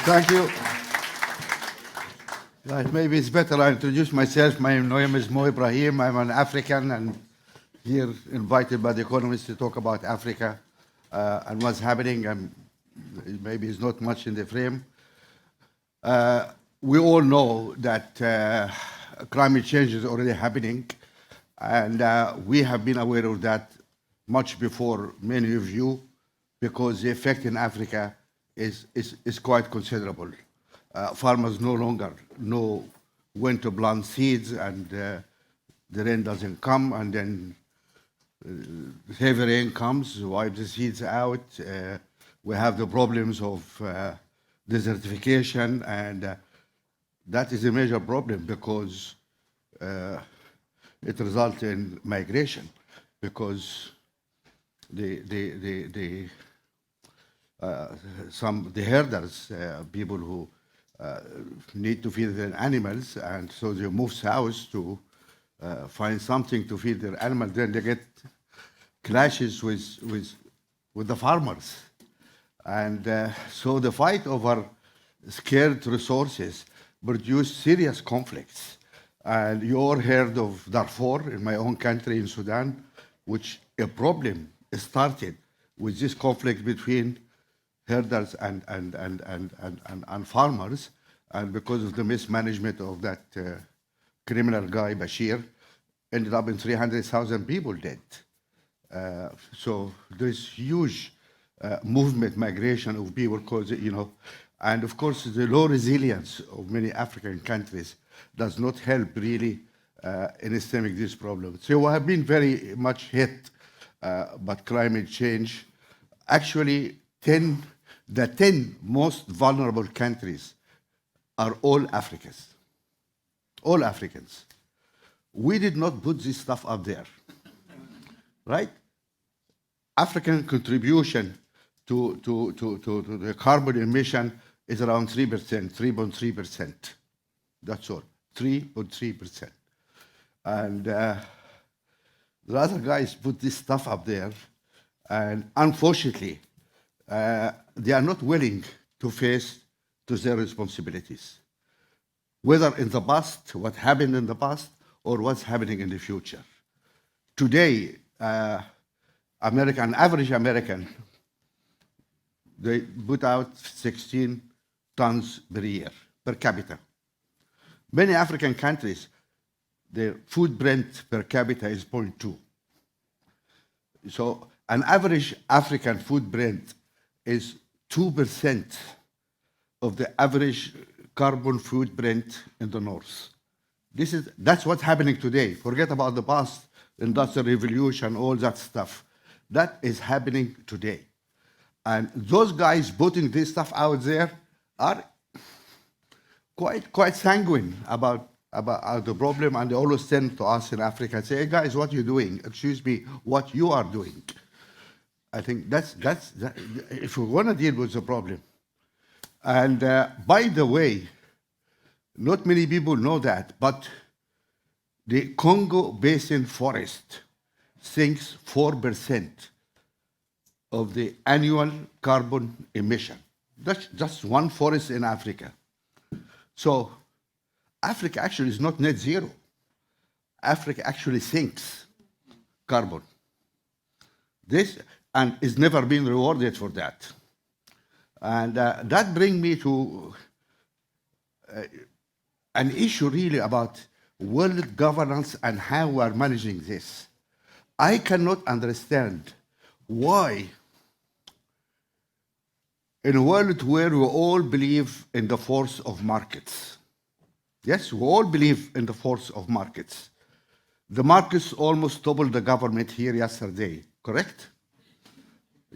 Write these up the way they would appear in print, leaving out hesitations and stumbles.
Thank you. Right, maybe it's better I introduce myself. My name is Mo Ibrahim. I'm an African and here invited by The Economist to talk about Africa and what's happening. And maybe it's not much in the frame. We all know that climate change is already happening, and we have been aware of that much before many of you, because the effect in Africa is quite considerable. Farmers no longer know when to plant seeds, and the rain doesn't come, and then heavy rain comes, wipes the seeds out. We have the problems of desertification, and that is a major problem because it results in migration, because the herders, people who need to feed their animals, and so they move south to find something to feed their animals. Then they get clashes with the farmers, and so the fight over scarce resources produce serious conflicts. And you all heard of Darfur in my own country, in Sudan, which a problem started with this conflict between herders and farmers, and because of the mismanagement of that criminal guy Bashir, ended up in 300,000 people dead. So there's huge movement, migration of people, because and of course the low resilience of many African countries does not help really in stemming this problem. So we have been very much hit by climate change. Actually, the 10 most vulnerable countries are all Africans. All Africans. We did not put this stuff up there, right? African contribution to the carbon emission is around 3%, 3.3%. That's all, 3.3%. And the other guys put this stuff up there, and unfortunately, they are not willing to face to their responsibilities, whether in the past, what happened in the past, or what's happening in the future. Today, average American, they put out 16 tons per year, per capita. Many African countries, their footprint per capita is 0.2. So an average African footprint is 2% of the average carbon footprint in the North. That's what's happening today. Forget about the past, Industrial Revolution, all that stuff. That is happening today. And those guys putting this stuff out there are quite sanguine about the problem, and they always send to us in Africa and say, hey guys, what are you doing? Excuse me, what you are doing. I think that's if we want to deal with the problem. And by the way, not many people know that, but the Congo Basin forest sinks 4% of the annual carbon emission. That's just one forest in Africa. So Africa actually is not net zero. Africa actually sinks carbon. This, and is never been rewarded for that. And that brings me to an issue really about world governance and how we are managing this. I cannot understand why, in a world where we all believe in the force of markets, yes, we all believe in the force of markets. The markets almost toppled the government here yesterday, correct?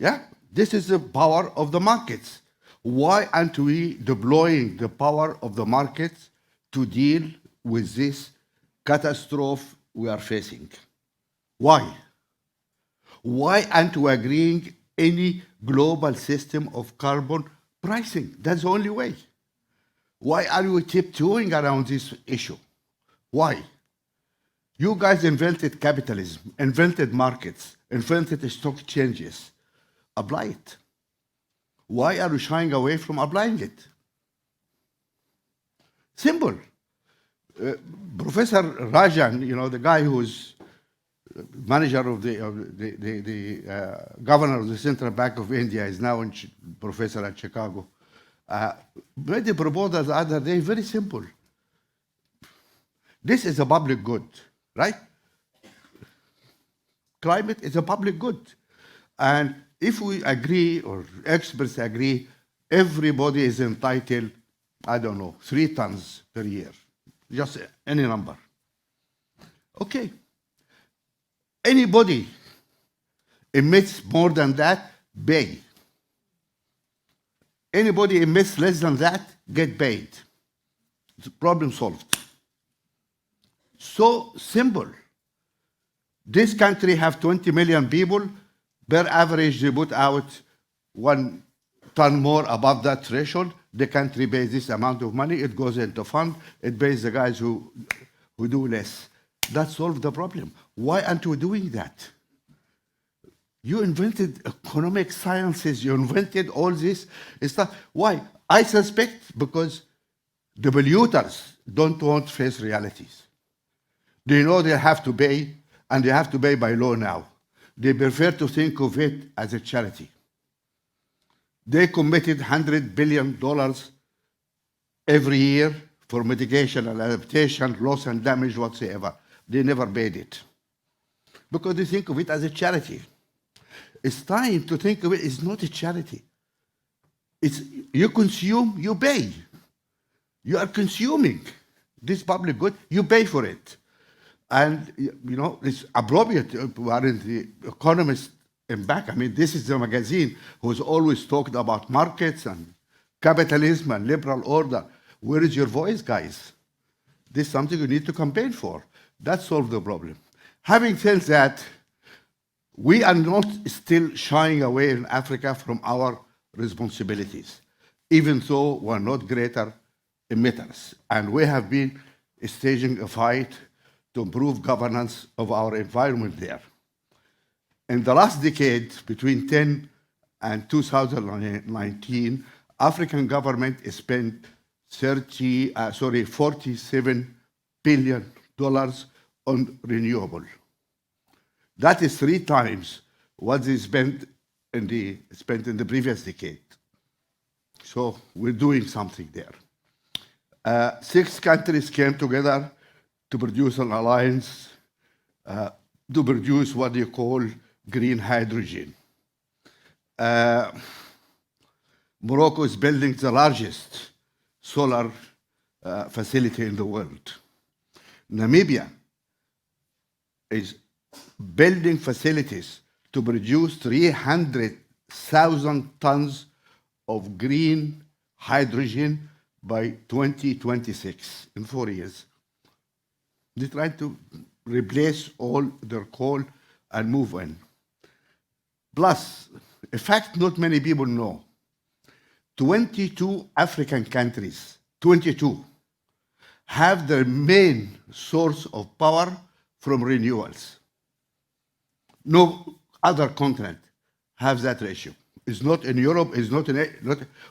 Yeah, this is the power of the markets. Why aren't we deploying the power of the markets to deal with this catastrophe we are facing? Why? Why aren't we agreeing any global system of carbon pricing? That's the only way. Why are we tiptoeing around this issue? Why? You guys invented capitalism, invented markets, invented stock exchanges. Apply it. Why are we shying away from applying it? Simple. Professor Rajan, you know, the guy who's manager of the governor of the Central Bank of India, is now professor at Chicago, made the proposal the other day, very simple. This is a public good, right? Climate is a public good. And if we agree, or experts agree, everybody is entitled, I don't know, 3 tons per year, just any number. Okay. Anybody emits more than that, pay. Anybody emits less than that, get paid. It's problem solved. So simple. This country have 20 million people. Per average, they put out 1 ton more above that threshold. The country pays this amount of money. It goes into fund. It pays the guys who do less. That solved the problem. Why aren't we doing that? You invented economic sciences. You invented all this stuff. Why? I suspect because the polluters don't want to face realities. They know they have to pay, and they have to pay by law now. They prefer to think of it as a charity. They committed $100 billion every year for mitigation and adaptation, loss and damage whatsoever. They never paid it because they think of it as a charity. It's time to think of it as not a charity. It's you consume, you pay. You are consuming this public good, you pay for it. And, you know, it's appropriate. Aren't the economists in back? I mean, this is the magazine who's always talked about markets and capitalism and liberal order. Where is your voice, guys? This is something you need to campaign for. That solves the problem. Having said that, we are not still shying away in Africa from our responsibilities, even though we're not greater emitters. And we have been staging a fight to improve governance of our environment there. In the last decade, between 10 and 2019, African government spent $47 billion on renewable. That is 3 times what they spent in the previous decade. So we're doing something there. 6 countries came together to produce an alliance to produce what you call green hydrogen. Morocco is building the largest solar facility in the world. Namibia is building facilities to produce 300,000 tons of green hydrogen by 2026, in 4 years. They try to replace all their coal and move in. Plus, a fact not many people know, 22 African countries, 22, have their main source of power from renewables. No other continent has that ratio. It's not in Europe, it's not in,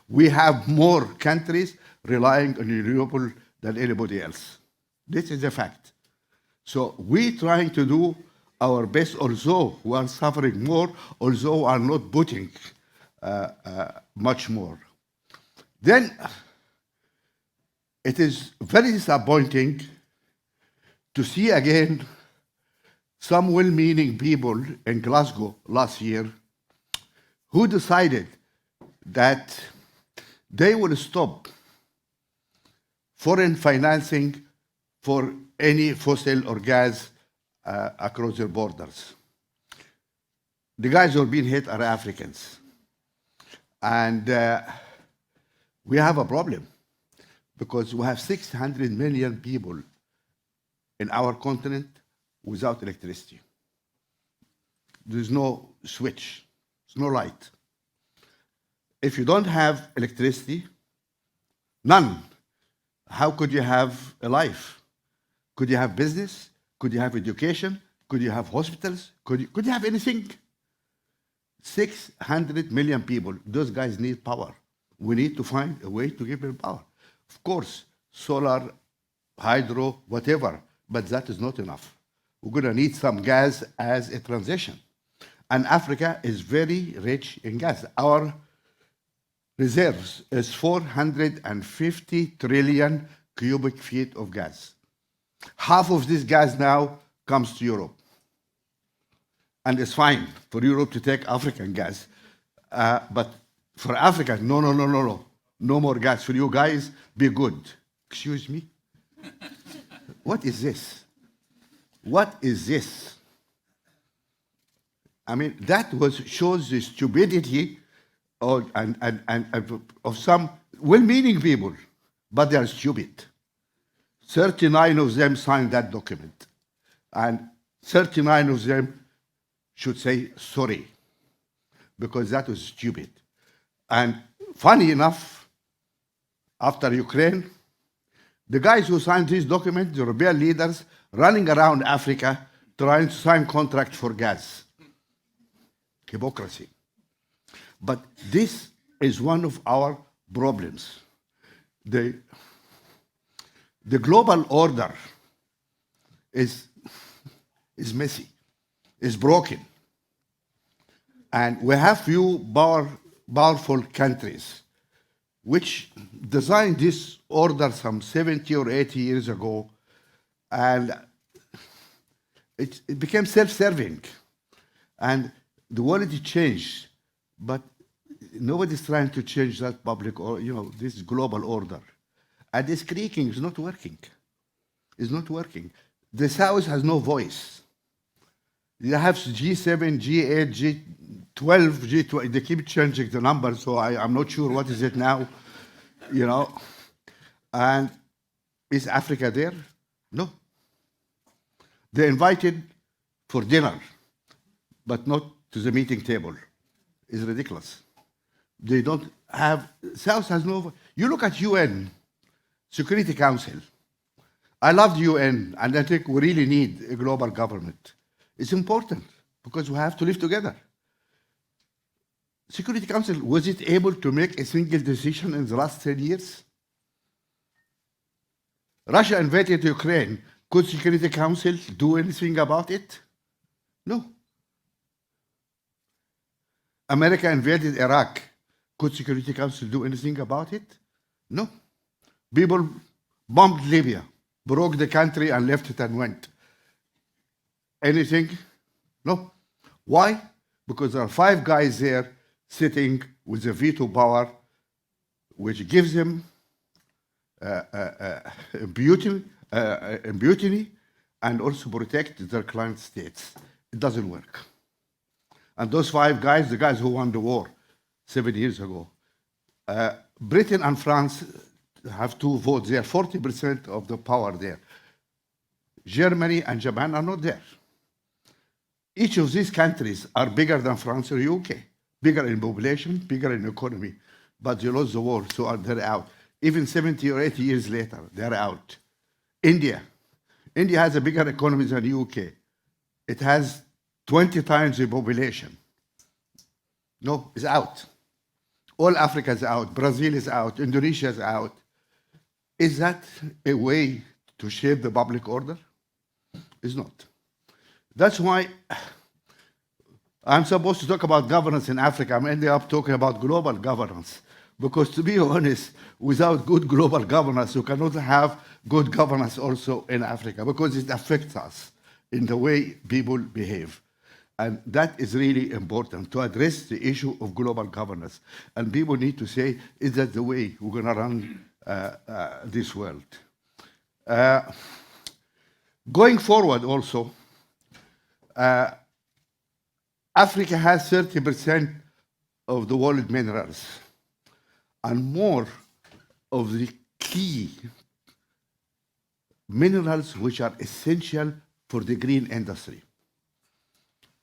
we have more countries relying on renewable than anybody else. This is a fact. So we're trying to do our best, although we are suffering more, although we are not putting much more. Then it is very disappointing to see again some well-meaning people in Glasgow last year who decided that they will stop foreign financing for any fossil or gas across their borders. The guys who are being hit are Africans. And we have a problem because we have 600 million people in our continent without electricity. There's no switch, there's no light. If you don't have electricity, none, how could you have a life? Could you have business? Could you have education? Could you have hospitals? Could you have anything? 600 million people, those guys need power. We need to find a way to give them power. Of course, solar, hydro, whatever, but that is not enough. We're going to need some gas as a transition. And Africa is very rich in gas. Our reserves is 450 trillion cubic feet of gas. Half of this gas now comes to Europe. And it's fine for Europe to take African gas. But for Africa, no, no, no, no, no. No more gas for you guys. Be good. Excuse me? What is this? What is this? I mean, that shows the stupidity of some well-meaning people, but they are stupid. 39 of them signed that document, and 39 of them should say sorry, because that was stupid. And funny enough, after Ukraine, the guys who signed this document, the rebel leaders, running around Africa trying to sign contracts for gas. Hypocrisy. But this is one of our problems. The global order is messy, is broken. And we have few powerful countries which designed this order some 70 or 80 years ago, and it became self-serving. And the world changed, but nobody's trying to change that public or this global order. And this creaking is not working. It's not working. The South has no voice. You have G7, G8, G12, G20. They keep changing the numbers, so I'm not sure what is it now. And is Africa there? No. They're invited for dinner, but not to the meeting table. It's ridiculous. They don't have, South has no, you look at UN, Security Council. I love the UN, and I think we really need a global government. It's important, because we have to live together. Security Council, was it able to make a single decision in the last 10 years? Russia invaded Ukraine. Could Security Council do anything about it? No. America invaded Iraq. Could Security Council do anything about it? No. People bombed Libya, broke the country and left it and went. Anything? No. Why? Because there are 5 guys there sitting with a veto power, which gives them impunity and also protect their client states. It doesn't work. And those 5 guys, the guys who won the war 7 years ago, Britain and France have 2 votes. They are 40% of the power there. Germany and Japan are not there. Each of these countries are bigger than France or UK, bigger in population, bigger in economy, but they lost the war, so they're out. Even 70 or 80 years later, they're out. India has a bigger economy than the UK. It has 20 times the population. No, it's out. All Africa is out. Brazil is out. Indonesia is out. Is that a way to shape the public order? It's not. That's why I'm supposed to talk about governance in Africa. I'm ending up talking about global governance. Because to be honest, without good global governance, you cannot have good governance also in Africa, because it affects us in the way people behave. And that is really important, to address the issue of global governance. And people need to say, is that the way we're going to run this world? Going forward also, Africa has 30% of the world minerals, and more of the key minerals which are essential for the green industry.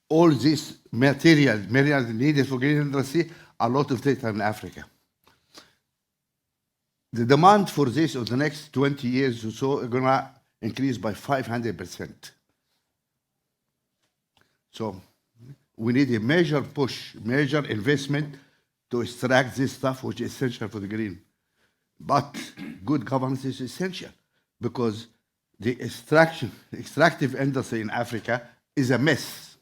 All these materials needed for green industry, a lot of it in Africa. The demand for this over the next 20 years or so is going to increase by 500%. So we need a major push, major investment to extract this stuff which is essential for the green. But good governance is essential because the extractive industry in Africa is a mess.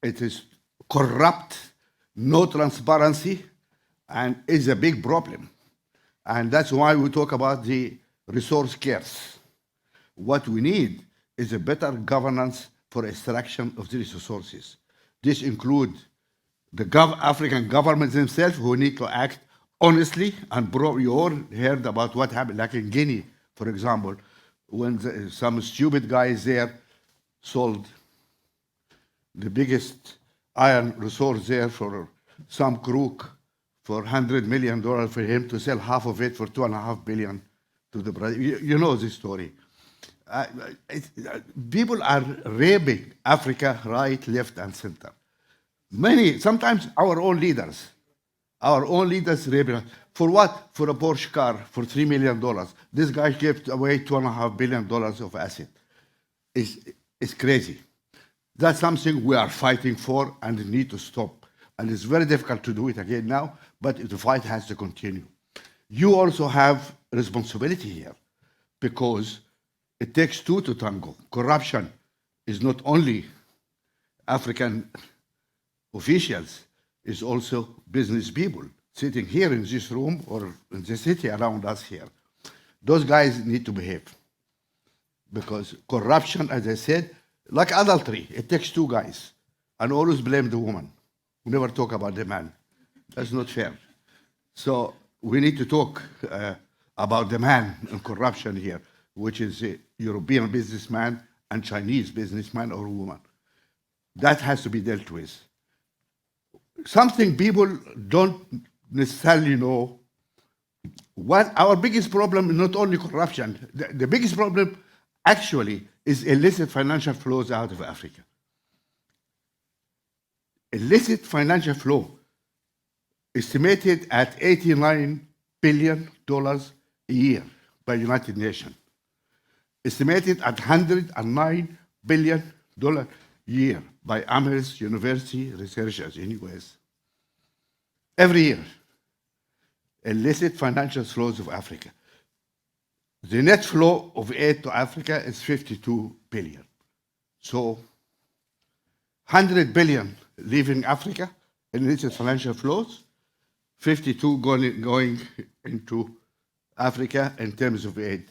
It is corrupt, no transparency, and is a big problem. And that's why we talk about the resource scarce. What we need is a better governance for extraction of these resources. This includes the African governments themselves who need to act honestly and you all heard about what happened, like in Guinea, for example, when some stupid guys there sold the biggest iron resource there for some crook for $100 million for him to sell half of it for $2.5 billion to the Brazil. You know this story. People are raping Africa right, left, and center. Sometimes our own leaders raping us. For what? For a Porsche car for $3 million. This guy gave away $2.5 billion of asset. It's crazy. That's something we are fighting for and need to stop. And it's very difficult to do it again now, but the fight has to continue. You also have responsibility here because it takes two to tango. Corruption is not only African officials, it's also business people sitting here in this room or in the city around us here. Those guys need to behave because corruption, as I said, like adultery, it takes two guys and always blame the woman. We never talk about the man. That's not fair. So we need to talk about the man and corruption here, which is a European businessman and Chinese businessman or woman. That has to be dealt with. Something people don't necessarily know. What our biggest problem is not only corruption. The biggest problem actually is illicit financial flows out of Africa. Illicit financial flow estimated at $89 billion a year by United Nations. Estimated at $109 billion a year by Amherst University researchers in the US. Every year, illicit financial flows of Africa. The net flow of aid to Africa is $52 billion. So 100 billion leaving Africa in illicit financial flows, 52 going into Africa in terms of aid.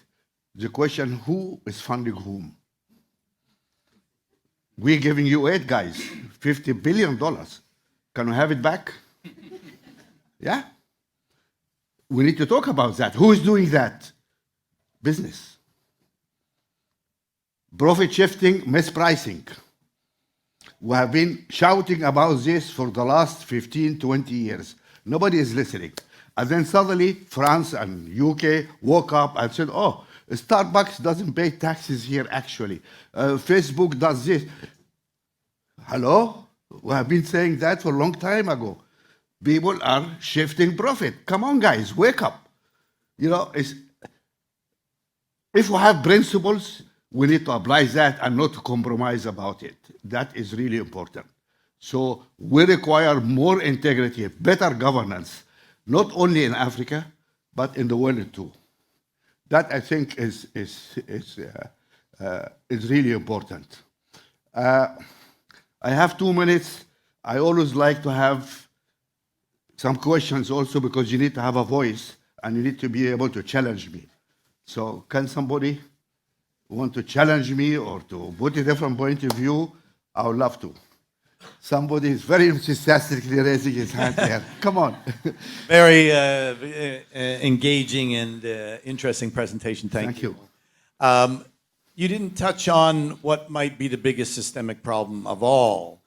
The question, who is funding whom? We're giving you aid, guys, $50 billion. Can we have it back? Yeah? We need to talk about that. Who is doing that? Business. Profit shifting, mispricing. We have been shouting about this for the last 15, 20 years. Nobody is listening. And then suddenly France and UK woke up and said, oh, Starbucks doesn't pay taxes here actually. Facebook does this. Hello? We have been saying that for a long time ago. People are shifting profit. Come on, guys, wake up. You know, if we have principles, we need to apply that and not to compromise about it. That is really important. So we require more integrity, better governance, not only in Africa, but in the world too. That I think is really important. I have 2 minutes. I always like to have some questions also because you need to have a voice and you need to be able to challenge me. So can somebody want to challenge me or to put a different point of view? I would love to. Somebody is very enthusiastically raising his hand here. Come on. Very engaging and interesting presentation. Thank you. You didn't touch on what might be the biggest systemic problem of all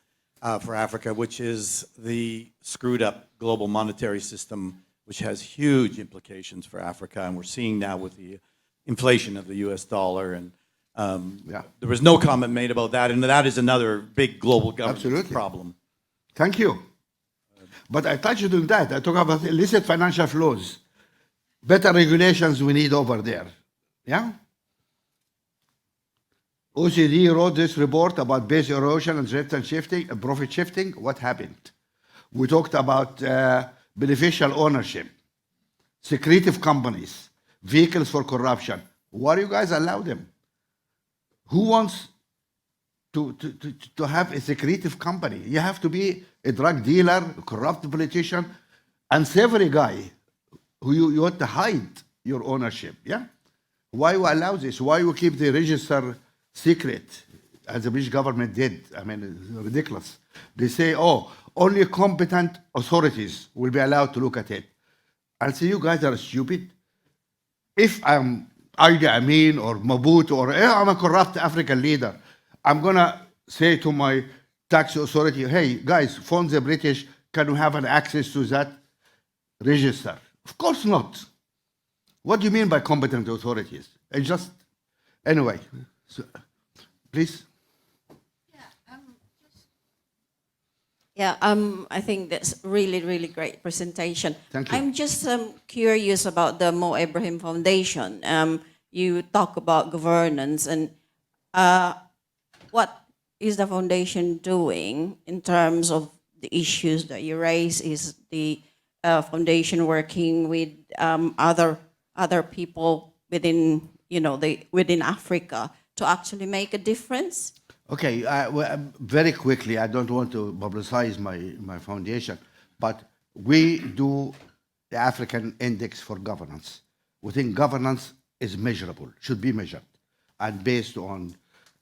for Africa, which is the screwed up global monetary system, which has huge implications for Africa. And we're seeing now with the inflation of the US dollar. And there was no comment made about that. And that is another big global governance problem. Thank you. But I touched on that. I talk about illicit financial flows. Better regulations we need over there. Yeah? OECD wrote this report about base erosion and threat and shifting, profit shifting. What happened? We talked about beneficial ownership. secretive companies, vehicles for corruption. Why do you guys allow them? Who wants to have a secretive company? You have to be a drug dealer, a corrupt politician, unsavory guy who you want to hide your ownership. Yeah? Why you allow this? Why you keep the register secret, as the British government did? I mean, it's ridiculous. They say, oh, only competent authorities will be allowed to look at it. I'll say, you guys are stupid. If I'm Idi Amin or Mobutu or I'm a corrupt African leader, I'm going to say to my tax authority, hey, guys, phone the British, can we have an access to that register? Of course not. What do you mean by competent authorities? It's just, anyway, so, please. I think that's really, really great presentation. Thank you. I'm just curious about the Mo Ibrahim Foundation. You talk about governance, and what is the foundation doing in terms of the issues that you raise? Is the foundation working with other people within, within Africa to actually make a difference? Okay, very quickly, I don't want to publicize my foundation, but we do the African Index for Governance. We think governance is measurable, should be measured, and based on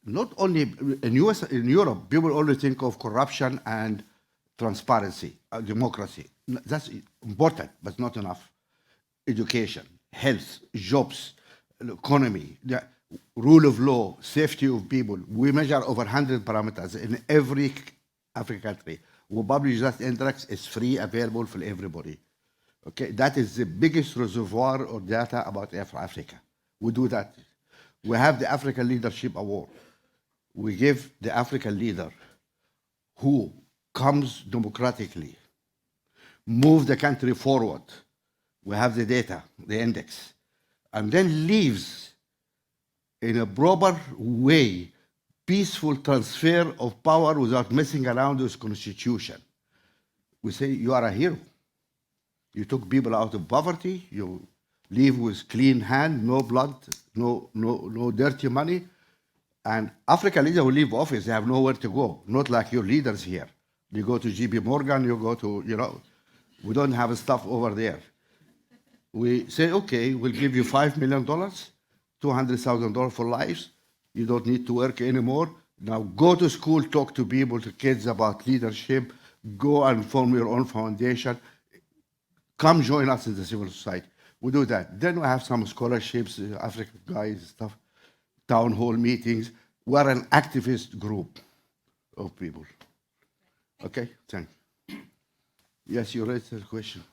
not only in Europe, people only think of corruption and transparency, democracy. That's important, but not enough. Education, health, jobs, economy, the rule of law, safety of people. We measure over 100 parameters in every African country. We publish that index. It's free, available for everybody. Okay, that is the biggest reservoir of data about Africa. We do that. We have the African Leadership Award. We give the African leader who comes democratically, move the country forward. We have the data, the index, and then leaves in a proper way, peaceful transfer of power without messing around with constitution. We say, you are a hero. You took people out of poverty, you leave with clean hand, no blood, no dirty money. And African leaders who leave office, they have nowhere to go, not like your leaders here. You go to JP Morgan, you go to, we don't have stuff over there. We say, okay, we'll give you $5 million, $200,000 for lives. You don't need to work anymore. Now go to school, talk to people, to kids about leadership. Go and form your own foundation. Come join us in the civil society. We do that. Then we have some scholarships, African guys, stuff, town hall meetings. We're an activist group of people. Okay, thank you. Yes, you raised the question.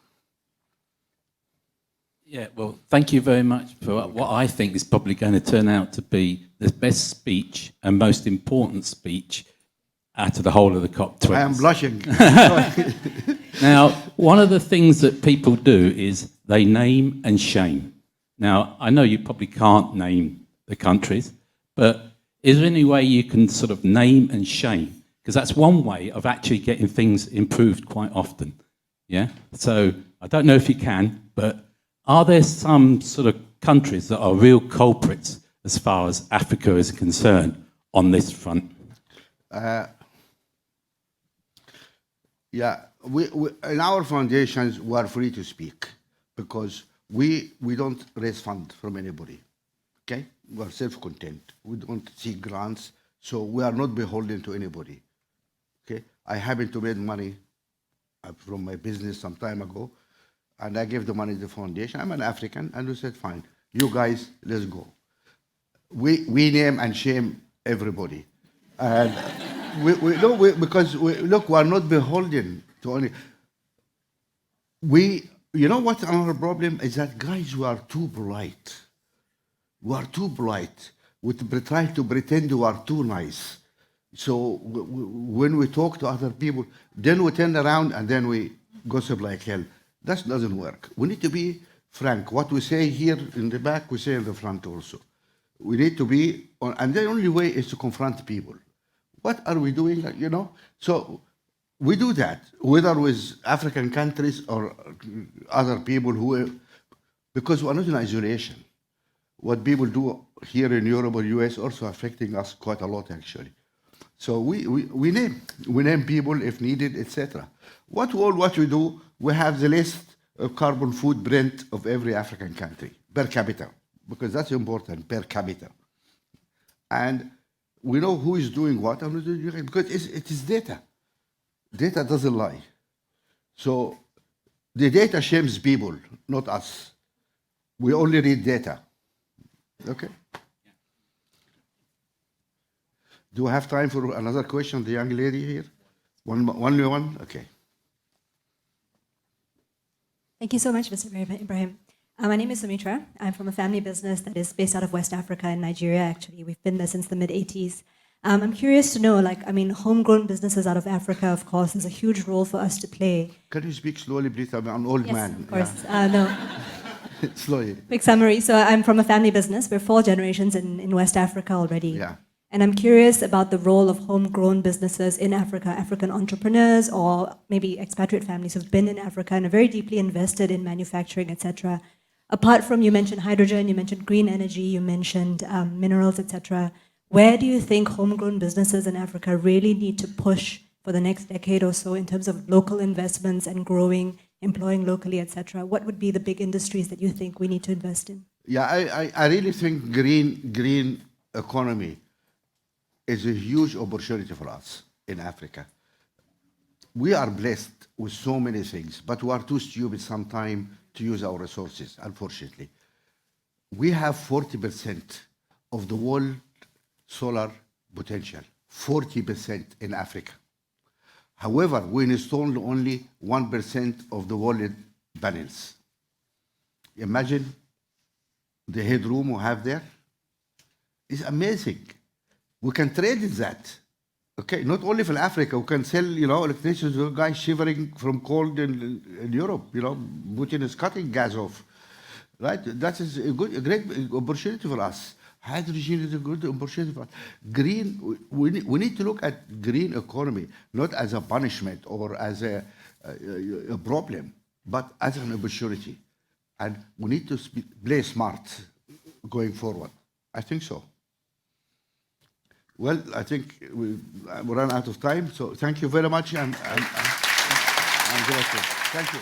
Yeah, well, thank you very much for what I think is probably going to turn out to be the best speech and most important speech out of the whole of the COP20. I am blushing. Now, one of the things that people do is they name and shame. Now, I know you probably can't name the countries, but is there any way you can sort of name and shame? Because that's one way of actually getting things improved quite often. Yeah? So I don't know if you can, but are there some sort of countries that are real culprits as far as Africa is concerned on this front? Yeah, we in our foundations, we are free to speak because we don't raise funds from anybody. Okay, we are self-contained. We don't seek grants, so we are not beholden to anybody. Okay, I happen to make money from my business some time ago, and I gave the money to the foundation. I'm an African, and we said, fine, you guys, let's go. We name and shame everybody, and because look, we are not beholden to only. You know what our problem is? That guys, we are too polite. We are too polite. We try to pretend we are too nice. So when we talk to other people, then we turn around and then we gossip like hell. That doesn't work. We need to be frank. What we say here in the back, we say in the front also. We need to be, and the only way is to confront people. What are we doing? So we do that, whether with African countries or other people who because we're not in isolation. What people do here in Europe or US also affecting us quite a lot, actually. So we name people if needed, etc. What we do, we have the list of carbon footprint of every African country per capita, because that's important, per capita. And we know who is doing what and who is doing it, because it is data. Data doesn't lie. So the data shames people, not us. We only read data. Okay? Do I have time for another question? The young lady here? Only one? Okay. Thank you so much, Mr. Ibrahim. My name is Sumitra. I'm from a family business that is based out of West Africa in Nigeria, actually. We've been there since the mid-'80s. I'm curious to know, homegrown businesses out of Africa, of course, there's a huge role for us to play. Can you speak slowly, please? I'm an old Yes, man. of course. No. Yeah. Slowly. Quick summary. So I'm from a family business. We're 4 generations in West Africa already. Yeah. And I'm curious about the role of homegrown businesses in Africa, African entrepreneurs or maybe expatriate families who've been in Africa and are very deeply invested in manufacturing, etc. Apart from, you mentioned hydrogen, you mentioned green energy, you mentioned minerals, etc. Where do you think homegrown businesses in Africa really need to push for the next decade or so in terms of local investments and growing, employing locally, etc.? What would be the big industries that you think we need to invest in? Yeah, I really think green economy is a huge opportunity for us in Africa. We are blessed with so many things, but we are too stupid sometimes to use our resources, unfortunately. We have 40% of the world solar potential, 40% in Africa. However, we installed only 1% of the world panels. Imagine the headroom we have there. It's amazing. We can trade in that. Okay, not only for Africa, we can sell, electricity to a guy shivering from cold in Europe. Putin is cutting gas off, right? That is a great opportunity for us. Hydrogen is a good opportunity for us. Green, we need to look at green economy not as a punishment or as a problem, but as an opportunity. And we need to play smart going forward. I think so. Well, I think we run out of time, so thank you very much. I'm grateful. Thank you.